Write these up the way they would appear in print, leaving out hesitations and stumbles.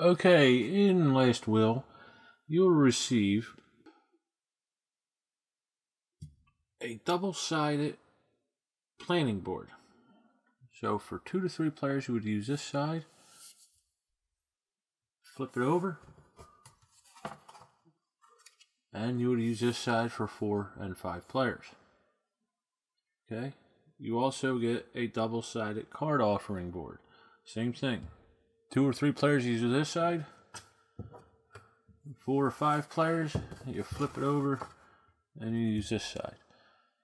Okay, in Last Will, you will receive a double-sided planning board. So for 2 to 3 players, you would use this side. Flip it over. And you would use this side for 4 and 5 players. Okay. You also get a double-sided card offering board. Same thing. 2 or 3 players use this side. 4 or 5 players, you flip it over and you use this side.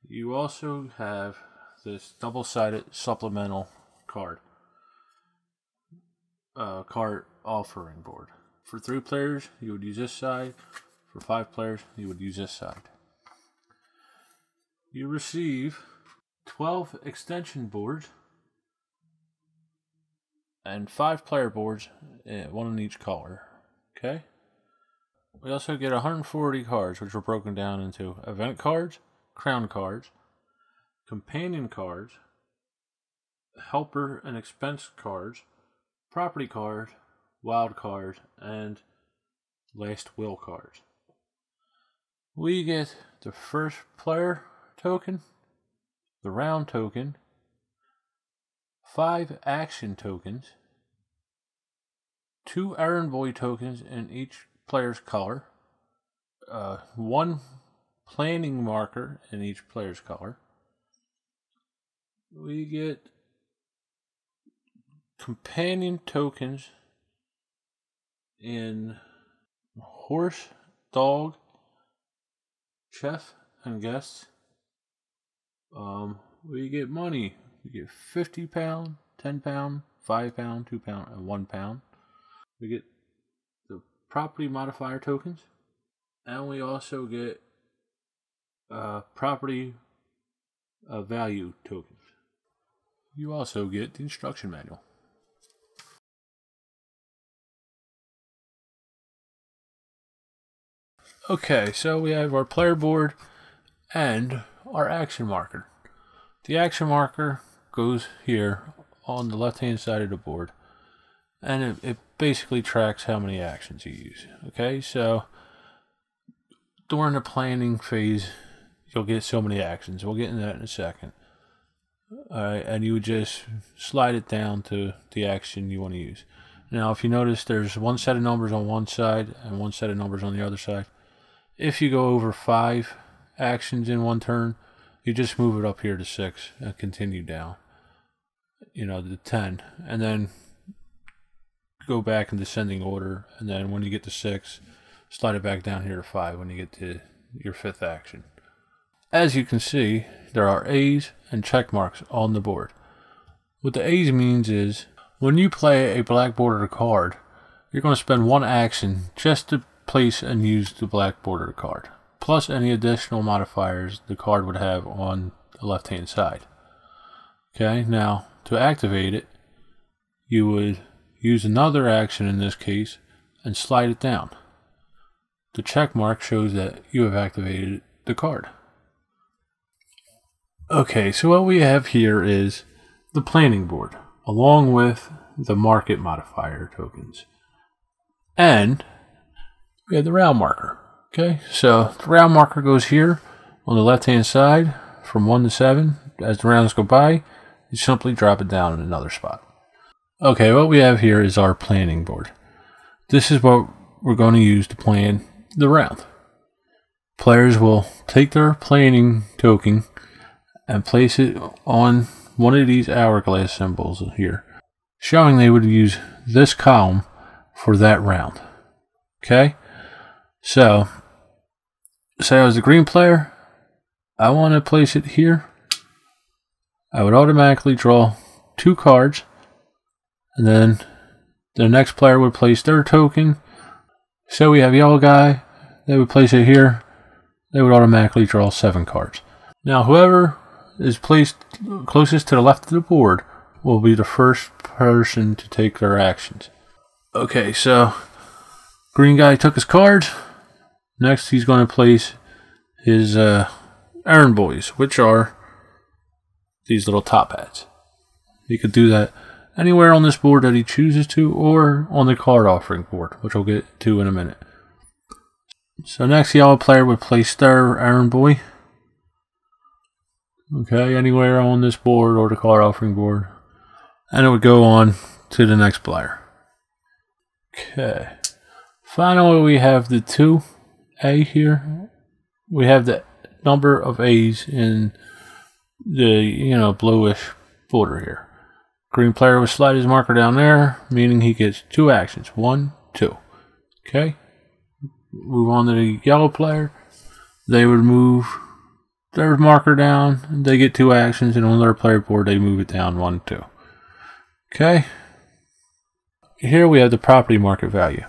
You also have this double-sided supplemental card offering board. For 3 players, you would use this side. For 5 players, you would use this side. You receive 12 extension boards and 5 player boards, 1 in each color. Okay? We also get 140 cards, which are broken down into event cards, crown cards, companion cards, helper and expense cards, property cards, wild cards, and last will cards. We get the first player token, the round token, 5 action tokens, 2 errand boy tokens in each player's color, 1 planning marker in each player's color. We get companion tokens in horse, dog, chef, and guests. We get money. We get £50, £10, £5, £2, and £1. We get the property modifier tokens, and we also get property value tokens. You also get the instruction manual. Okay, so we have our player board and our action marker. The action marker goes here on the left hand side of the board, and it basically tracks how many actions you use. Okay, so during the planning phase, you'll get so many actions. We'll get into that in a second. Alright, and you would just slide it down to the action you want to use. Now, if you notice, there's 1 set of numbers on one side and 1 set of numbers on the other side. If you go over 5 actions in one turn, you just move it up here to 6 and continue down, to 10, and then go back in descending order, and then when you get to 6, slide it back down here to 5 when you get to your 5th action. As you can see, there are A's and check marks on the board. What the A's means is, when you play a black bordered card, you're going to spend 1 action just to place and use the black bordered card, plus any additional modifiers the card would have on the left hand side. Okay, now to activate it, you would use another action in this case and slide it down. The check mark shows that you have activated the card. Okay, so what we have here is the planning board along with the market modifier tokens, and we have the round marker. Okay, so the round marker goes here on the left hand side from 1 to 7. As the rounds go by, you simply drop it down in another spot. Okay, what we have here is our planning board. This is what we're going to use to plan the round. Players will take their planning token and place it on one of these hourglass symbols here, showing they would use this column for that round. Okay? So, say I was a green player, I want to place it here. I would automatically draw 2 cards, and then the next player would place their token. So we have yellow guy, they would place it here, they would automatically draw 7 cards. Now whoever is placed closest to the left of the board will be the first person to take their actions. Okay, so green guy took his cards. Next, he's going to place his errand boys, which are these little top hats. You could do that anywhere on this board that he chooses to, or on the card offering board, which we'll get to in a minute. So next, the yellow player would place their errand boy. Okay, anywhere on this board or the card offering board. And it would go on to the next player. Okay. Finally, we have the 2A here. We have the number of A's in the, bluish border here. Green player would slide his marker down there, meaning he gets 2 actions. 1, 2. Okay. Move on to the yellow player. They would move their marker down. They get 2 actions, and on their player board, they move it down 1, 2. Okay. Here we have the property market value.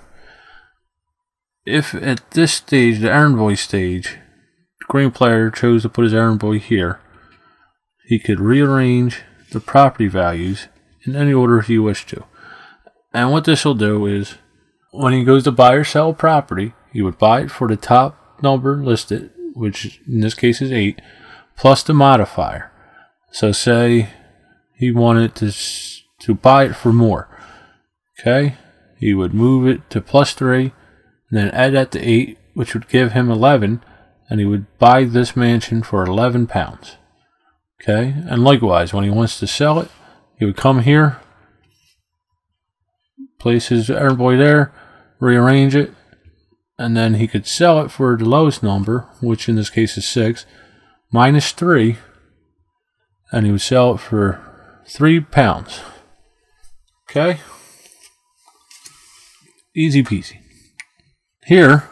If at this stage, the errand boy stage, the green player chose to put his errand boy here, he could rearrange the property values in any order he wished to. And what this will do is, when he goes to buy or sell a property, he would buy it for the top number listed, which in this case is 8, plus the modifier. So say he wanted to buy it for more. Okay, he would move it to +3, and then add that to 8, which would give him 11, and he would buy this mansion for £11. Okay, and likewise, when he wants to sell it, he would come here, place his errand boy there, rearrange it, and then he could sell it for the lowest number, which in this case is 6, minus 3, and he would sell it for £3. Okay? Easy peasy. Here,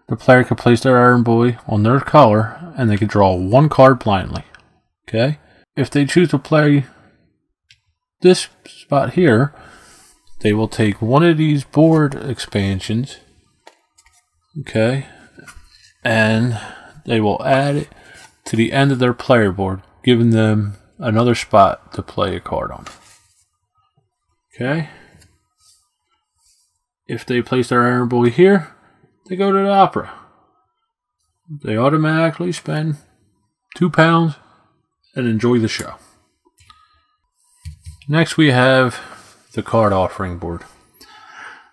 the player could place their errand boy on their color, and they could draw 1 card blindly. Okay? If they choose to play this spot here, they will take one of these board expansions, okay, and they will add it to the end of their player board, giving them another spot to play a card on. Okay. If they place their errand boy here, they go to the opera. They automatically spend £2 and enjoy the show. Next we have the card offering board.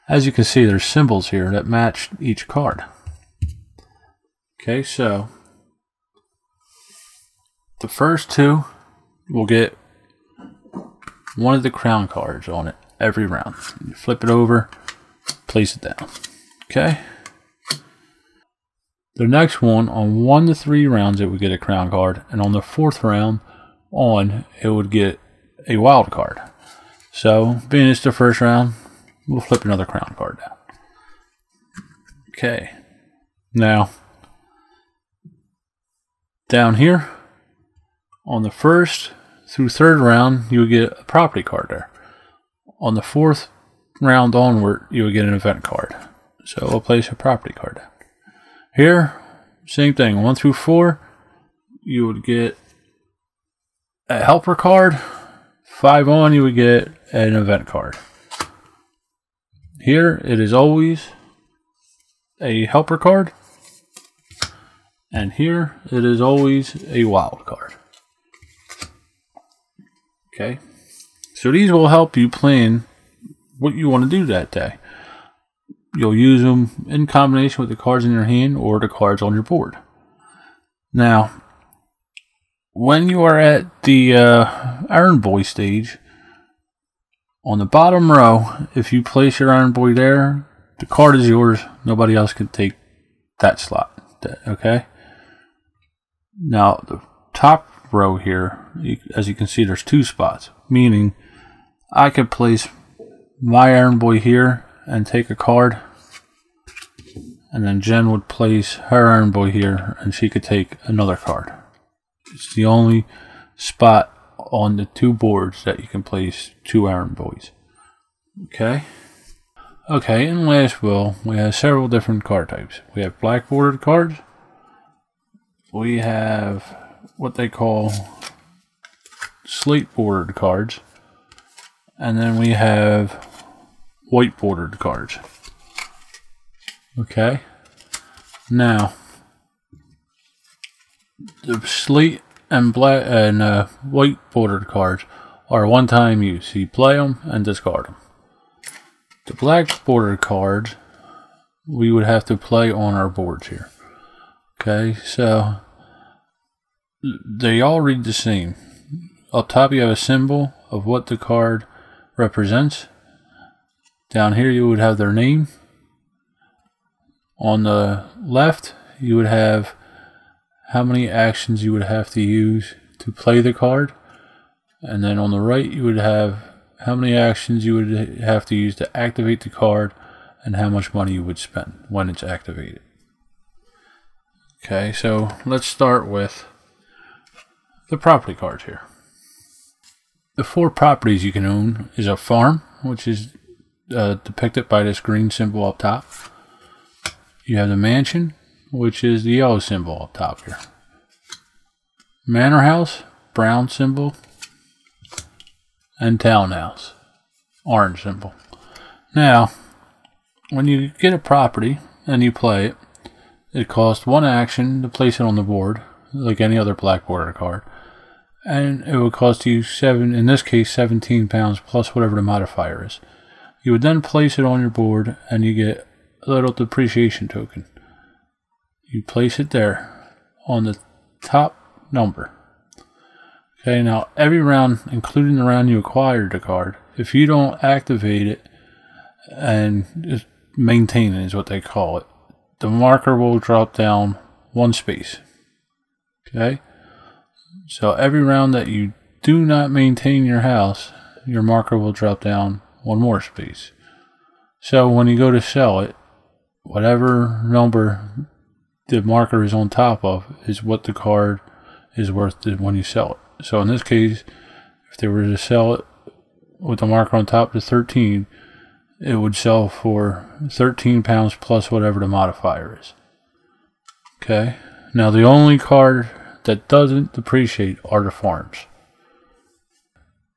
As you can see, there's symbols here that match each card. Okay, so the first 2 will get one of the crown cards on it every round. You flip it over, place it down. Okay. The next one, on 1 to 3 rounds, it would get a crown card, and on the 4th round on, it would get a wild card. So, being it's the first round, we'll flip another crown card down. Okay. Now, down here, on the 1st through 3rd round, you would get a property card there. On the 4th round onward, you would get an event card. So, we'll place a property card down. Here, same thing. 1 through 4, you would get a helper card. 5 on, you would get an event card. Here, it is always a helper card. And here, it is always a wild card. Okay. So these will help you plan what you want to do that day. You'll use them in combination with the cards in your hand or the cards on your board. Now, when you are at the errand boy stage, on the bottom row, if you place your errand boy there, the card is yours. Nobody else can take that slot. Okay? Now, the top row here, as you can see, there's 2 spots, meaning I could place my errand boy here and take a card, and then Jen would place her errand boy here and she could take another card. It's the only spot on the 2 boards that you can place 2 errand boys. Okay. Okay, in last will, we have several different card types. We have black bordered cards. We have what they call slate bordered cards. And then we have white bordered cards. Okay. Now, the slate and black and white bordered cards are one-time use. You play them and discard them. The black border cards we would have to play on our boards here. Okay, so they all read the same. Up top you have a symbol of what the card represents. Down here you would have their name. On the left you would have how many actions you would have to use to play the card. And then on the right you would have how many actions you would have to use to activate the card and how much money you would spend when it's activated. Okay, so let's start with the property cards here. The 4 properties you can own is a farm, which is depicted by this green symbol up top. You have the mansion, which is the yellow symbol up top here. Manor house, brown symbol. And townhouse, orange symbol. Now, when you get a property and you play it, it costs 1 action to place it on the board, like any other black border card. And it would cost you in this case, 17 pounds plus whatever the modifier is. You would then place it on your board and you get a little depreciation token. You place it there on the top number. Okay, now every round, including the round you acquired the card, if you don't activate it and just maintain it is what they call it, the marker will drop down 1 space. Okay? So every round that you do not maintain your house, your marker will drop down 1 more space. So when you go to sell it, whatever number the marker is on top of is what the card is worth when you sell it. So in this case, if they were to sell it with the marker on top to 13, it would sell for 13 pounds plus whatever the modifier is. Okay. Now the only card that doesn't depreciate are the farms.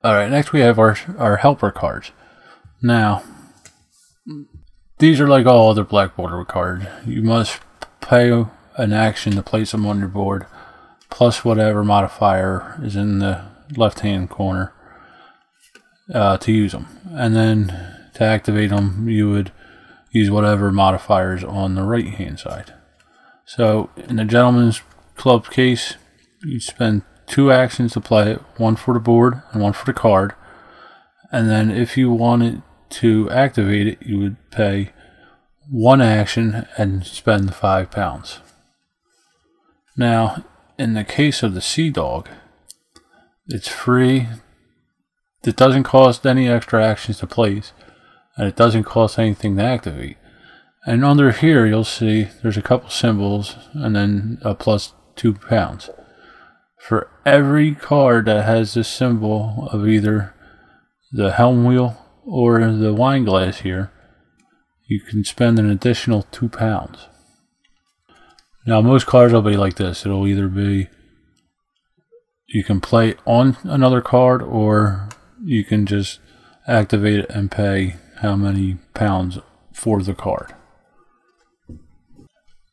Alright, next we have our helper cards. Now, these are like all other black border cards. You must pay an action to place them on your board, plus whatever modifier is in the left hand corner to use them. And then to activate them, you would use whatever modifiers on the right hand side. So in the Gentleman's Club case, you spend 2 actions to play it, 1 for the board and 1 for the card. And then if you wanted to activate it, you would pay 1 action and spend 5 pounds. Now, in the case of the Sea Dog, it's free. It doesn't cost any extra actions to place, and it doesn't cost anything to activate. And under here, you'll see there's a couple symbols and then a plus 2 pounds. For every card that has this symbol of either the helm wheel or the wine glass here, you can spend an additional 2 pounds. Now most cards will be like this. It'll either be you can play on another card, or you can just activate it and pay how many pounds for the card.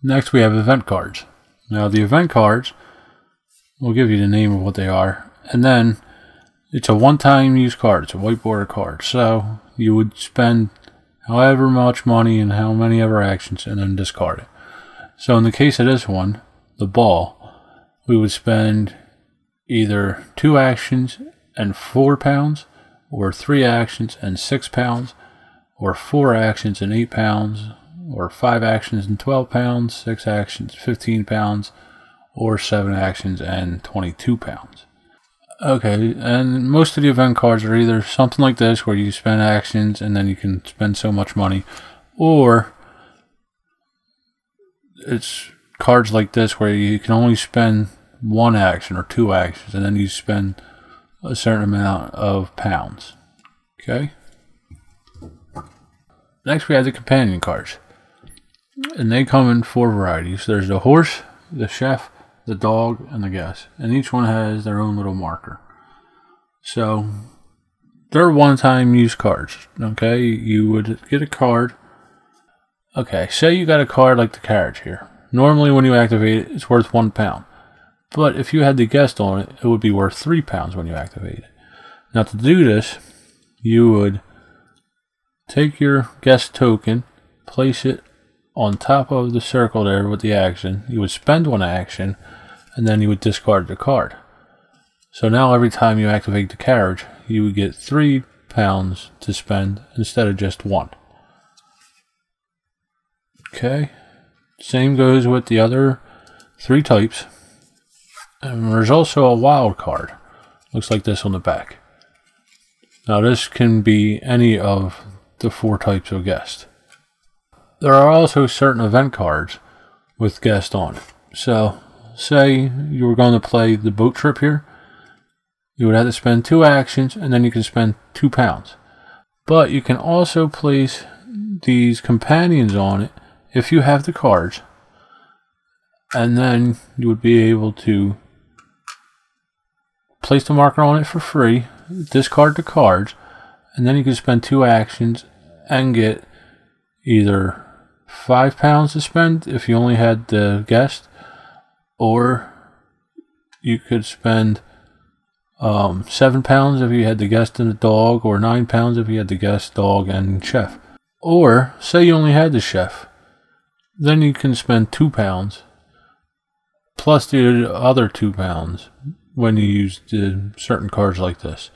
Next we have event cards. Now the event cards will give you the name of what they are, and then it's a one-time use card. It's a white border card. So you would spend however much money and how many ever actions and then discard it. So in the case of this one, the ball, we would spend either 2 actions and 4 pounds, or 3 actions and 6 pounds, or 4 actions and 8 pounds, or 5 actions and 12 pounds, 6 actions 15 pounds, or 7 actions and 22 pounds. Okay, and most of the event cards are either something like this where you spend actions and then you can spend so much money, or it's cards like this where you can only spend 1 action or 2 actions and then you spend a certain amount of pounds. Okay. Next we have the companion cards, and they come in 4 varieties. There's the horse, the chef, the dog, and the guest, and each one has their own little marker. So they're one-time use cards. Okay, you would get a card. Okay, say you got a card like the carriage here. Normally when you activate it, it's worth 1 pound. But if you had the guest on it, it would be worth 3 pounds when you activate it. Now to do this, you would take your guest token, place it on top of the circle there with the action. You would spend one action, and then you would discard the card. So now every time you activate the carriage, you would get 3 pounds to spend instead of just 1. Okay, same goes with the other 3 types. And there's also a wild card. Looks like this on the back. Now this can be any of the 4 types of guest. There are also certain event cards with guest on it. So, say you were going to play the boat trip here. You would have to spend 2 actions, and then you can spend 2 pounds. But you can also place these companions on it if you have the cards. And then you would be able to place the marker on it for free, discard the cards, and then you can spend 2 actions and get either 5 pounds to spend if you only had the guest, or you could spend 7 pounds if you had the guest and the dog, or 9 pounds if you had the guest, dog, and chef. Or say you only had the chef, then you can spend 2 pounds plus the other 2 pounds when you use the certain cards like this.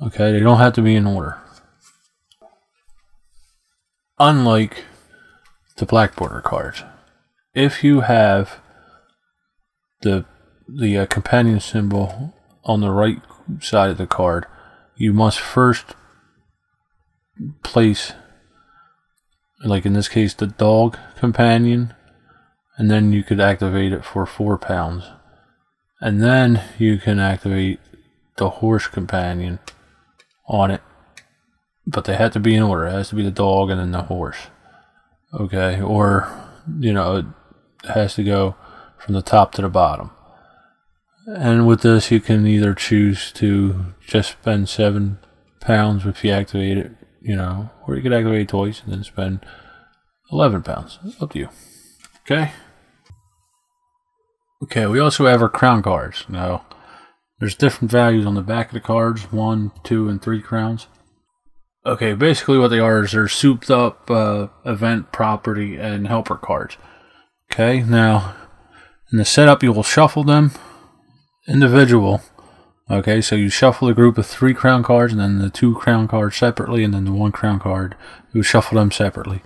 Okay, they don't have to be in order. Unlike the black border cards, if you have the companion symbol on the right side of the card, you must first place, like in this case, the dog companion, and then you could activate it for 4 pounds. And then you can activate the horse companion on it. But they have to be in order. It has to be the dog and then the horse. Okay, or, it has to go from the top to the bottom. And with this, you can either choose to just spend 7 pounds if you activate it, or you could activate it twice and then spend 11 pounds. Up to you. Okay? Okay, we also have our crown cards. Now, there's different values on the back of the cards, 1, 2, and 3 crowns. Okay, basically what they are is they're souped up event, property, and helper cards. Okay, now, in the setup you will shuffle them individual. Okay, so you shuffle a group of 3 crown cards, and then the 2 crown cards separately, and then the 1 crown card. You would shuffle them separately.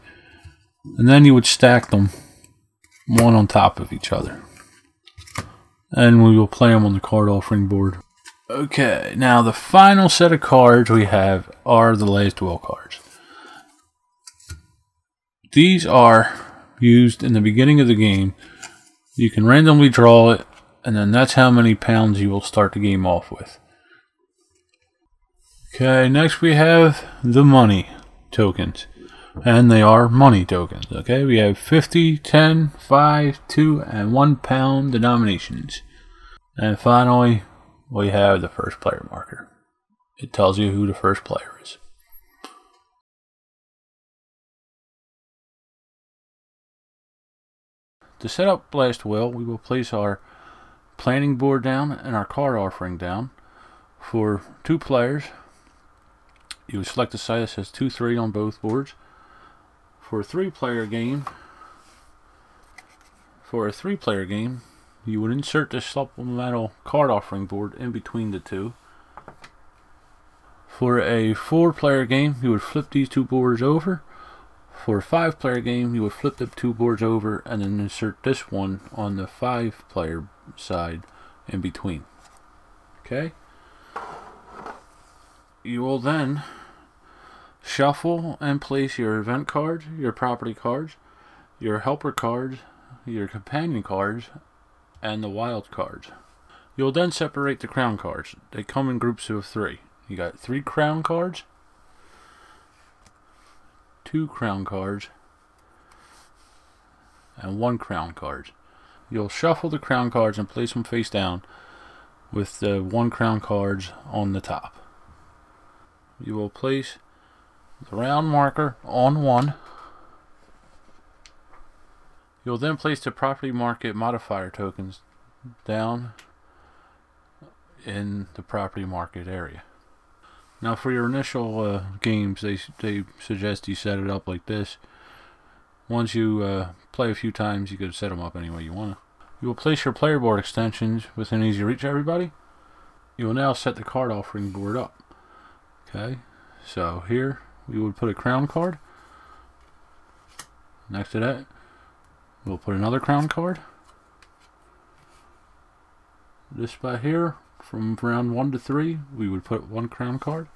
And then you would stack them one on top of each other. And we will play them on the card offering board. Okay, now the final set of cards we have are the last will cards. These are used in the beginning of the game. You can randomly draw it, and then that's how many pounds you will start the game off with. Okay, next we have the money tokens. And they are money tokens. Okay, we have 50, 10, 5, 2, and 1 pound denominations. And finally, we have the first player marker. It tells you who the first player is. To set up Last Will, we will place our planning board down and our card offering down. For 2 players, you would select a side that says 2-3 on both boards. For a 3-player game, you would insert this supplemental card offering board in between the 2. For a 4-player game, you would flip these 2 boards over. For a 5-player game, you would flip the 2 boards over and then insert this one on the 5-player side in between. Okay? You will then shuffle and place your event cards, your property cards, your helper cards, your companion cards, and the wild cards. You'll then separate the crown cards. They come in groups of 3. You got 3 crown cards, 2 crown cards, and 1 crown card. You'll shuffle the crown cards and place them face down with the 1 crown cards on the top. You will place the round marker on 1. You'll then place the property market modifier tokens down in the property market area. Now for your initial games, they suggest you set it up like this. Once you play a few times, you could set them up any way you want to. You will place your player board extensions within easy reach, everybody. You will now set the card offering board up. Okay, so here we would put a crown card. Next to that, we'll put another crown card. This spot here, from round 1 to 3, we would put one crown card.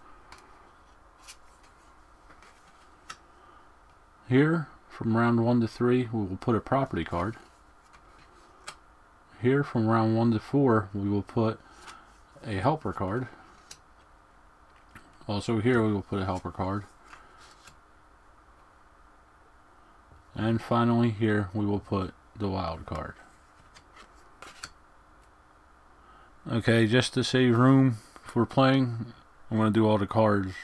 Here, from round 1 to 3, we will put a property card. Here, from round 1 to 4, we will put a helper card. Also here, we will put a helper card. And finally, here, we will put the wild card. Okay, just to save room for playing, I'm going to do all the cards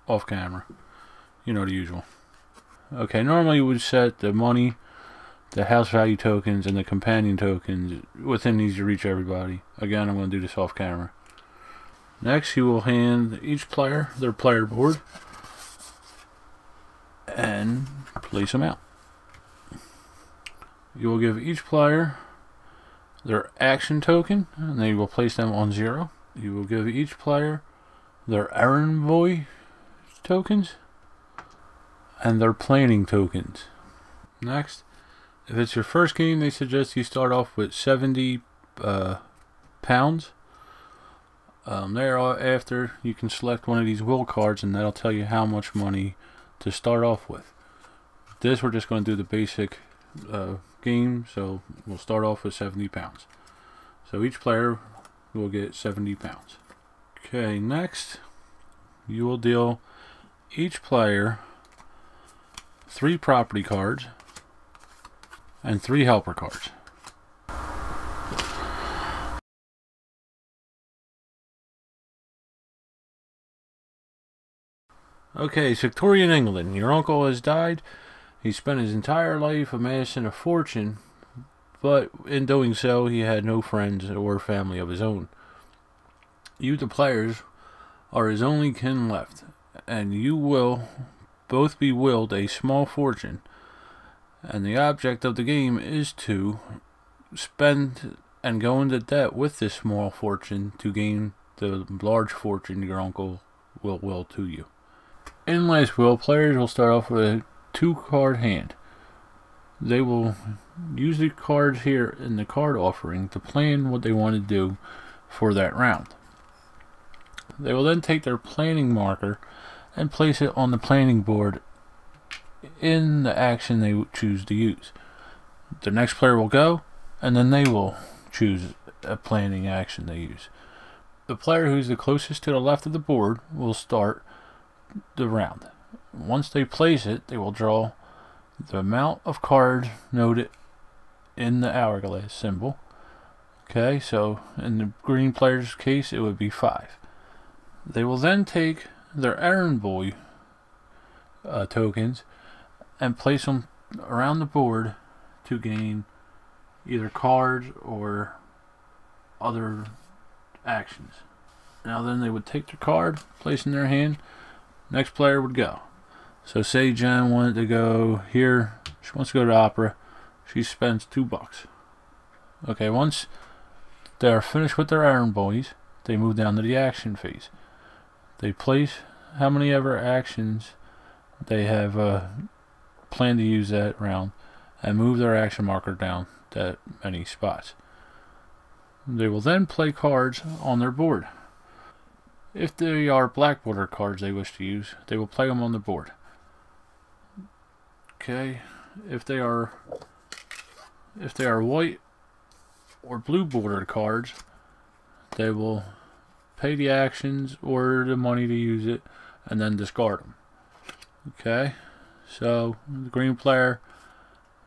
off camera. You know, the usual. Okay, normally you would set the money, the house value tokens, and the companion tokens within easy reach, everybody. Again, I'm going to do this off camera. Next, you will hand each player their player board and place them out. You will give each player their action token, and they will place them on 0. You will give each player their errand boy tokens and their planning tokens. Next, if it's your first game, they suggest you start off with 70 pounds. Thereafter, you can select one of these will cards, and that'll tell you how much money to start off with. This, we're just going to do the basic game, so we'll start off with 70 pounds. So each player will get 70 pounds. Okay, next, you will deal each player 3 property cards and 3 helper cards. Okay, it's Victorian England. Your uncle has died. He spent his entire life amassing a fortune, but in doing so, he had no friends or family of his own. You, the players, are his only kin left, and you will both be willed a small fortune, and the object of the game is to spend and go into debt with this small fortune to gain the large fortune your uncle will will to you. In last will, players will start off with a 2-card hand. They will use the cards here in the card offering to plan what they want to do for that round. They will then take their planning marker and place it on the planning board in the action they choose to use. The next player will go, and then they will choose a planning action they use. The player who's the closest to the left of the board will start the round. Once they place it, they will draw the amount of cards noted in the hourglass symbol. Okay, so in the green player's case, it would be 5. They will then take their errand boy tokens and place them around the board to gain either cards or other actions. Now then, they would take their card, place in their hand. Next player would go. So say Jen wanted to go here. She wants to go to opera. She spends $2. Okay, once they are finished with their errand boys, they move down to the action phase. They place how many ever actions they have planned to use that round and move their action marker down that many spots. They will then play cards on their board. If they are black border cards they wish to use, they will play them on the board. Okay, if they are white or blue bordered cards, they will pay the actions or the money to use it and then discard them. Okay, so the green player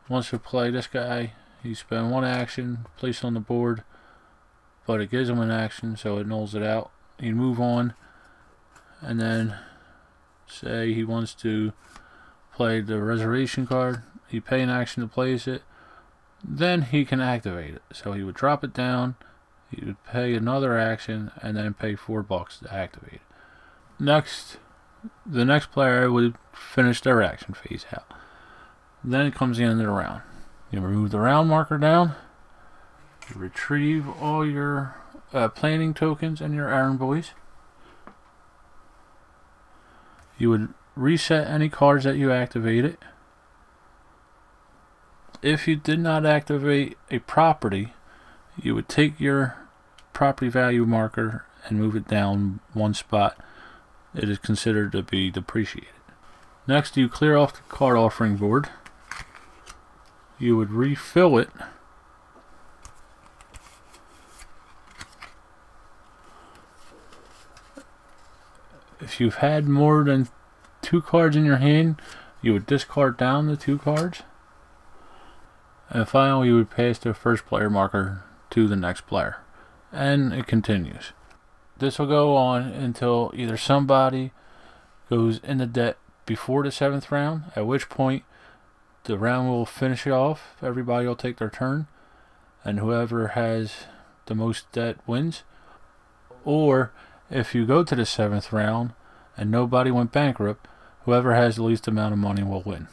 wants to play this guy. He spent 1 action, place on the board, but it gives him an action, so it nulls it out. You move on, and then say he wants to play the reservation card. You pay an action to place it, then he can activate it. So he would drop it down, he would pay another action, and then pay $4 to activate it. Next, the next player would finish their action phase out. Then it comes the end of the round. You remove the round marker down. You retrieve all your planning tokens and your errand boys. You would reset any cards that you activated. If you did not activate a property, you would take your property value marker and move it down one spot. It is considered to be depreciated. Next, you clear off the card offering board. You would refill it. If you've had more than 2 cards in your hand, you would discard down the 2 cards. And finally, you would pass the first player marker to the next player. And it continues. This will go on until either somebody goes into debt before the 7th round, at which point the round will finish it off. Everybody will take their turn, and whoever has the most debt wins. Or if you go to the 7th round and nobody went bankrupt, whoever has the least amount of money will win.